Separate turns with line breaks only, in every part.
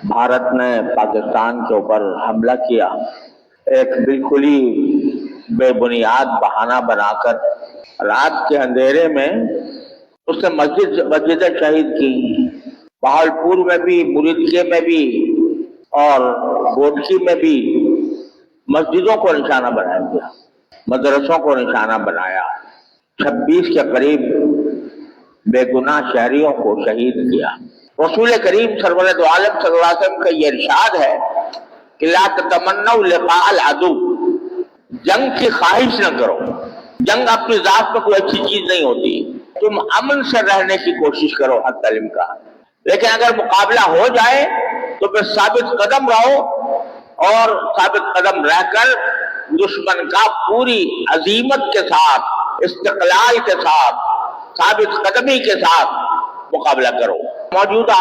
भारत ने पाकिस्तान के ऊपर हमला किया, एक बिल्कुल ही बेबुनियाद बहाना बनाकर रात के अंधेरे में उसने मस्जिदें शहीद की। बहावलपुर में भी, मुरीदके में भी और गोडकी में भी मस्जिदों को निशाना बनाया गया, मदरसों को निशाना बनाया। 26 के करीब बेगुनाह शहरियों को शहीद किया। रसूल करीम सरवरे दो आलम सल्लल्लाहु अलैहि वसल्लम का ये इरशाद है कि ला ततमन्नौ लिक़ाअल अदु, जंग की ख्वाहिश न करो। जंग अपनी जात में कोई अच्छी चीज नहीं होती, तुम अमन से रहने की कोशिश करो हद इम्कान। लेकिन अगर मुकाबला हो जाए तो फिर साबित कदम रहो और साबित कदम रहकर दुश्मन का पूरी अजीमत के साथ, इस्तिक़लाल के साथ, साबित कदमी के साथ मुकाबला करो। मौजूदा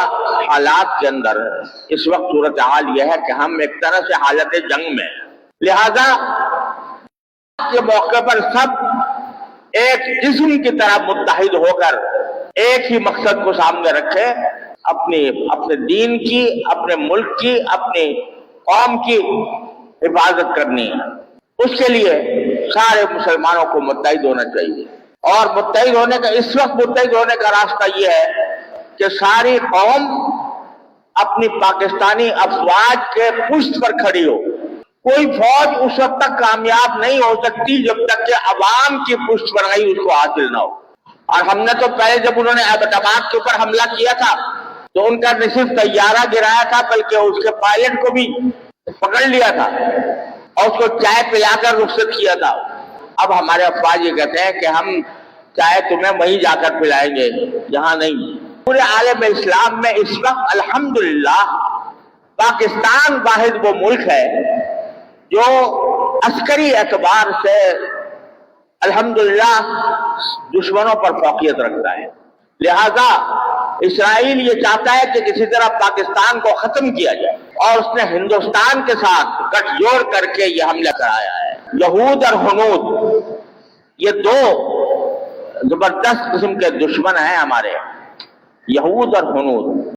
हालात के अंदर इस वक्त सूरत हाल यह है कि हम एक तरह से हालत जंग में, लिहाजा के मौके पर सब एक जिस्म की तरह मुत्तहिद होकर एक ही मकसद को सामने रखे, अपने दीन की, अपने मुल्क की, अपने कौम की हिफाजत करनी है। उसके लिए सारे मुसलमानों को मुत्तहिद होना चाहिए। और मुत्तहिद होने का, इस वक्त मुत्तहिद होने का रास्ता यह है कि सारी कौम अपनी पाकिस्तानी अफवाज के पुष्ट पर खड़ी हो। कोई फौज उस वक्त तक कामयाब नहीं हो सकती जब तक कि अवाम की पुष्ट पर नहीं उसको हासिल ना हो। और हमने तो पहले जब उन्होंने एबटाबाद के ऊपर हमला किया था तो उनका न सिर्फ तैयारा गिराया था बल्कि उसके पायलट को भी पकड़ लिया था और उसको चाय पिलाकर रुखसत किया था। अब हमारे अफवाज ये कहते हैं कि हम चाय तुम्हें वहीं जाकर पिलाएंगे, यहाँ नहीं। पूरे आलम इस्लाम में इस वक्त अल्हम्दुलिल्लाह पाकिस्तान वाहिद वो मुल्क है जो अस्करी एतबार से अल्हम्दुलिल्लाह दुश्मनों पर फौकियत रखता है। लिहाजा इसराइल ये चाहता है कि किसी तरह पाकिस्तान को खत्म किया जाए और उसने हिंदुस्तान के साथ गठजोड़ करके ये हमला कराया है। यहूद और हनूद ये दो जबरदस्त किस्म के दुश्मन हैं हमारे, यहूद और हनूद।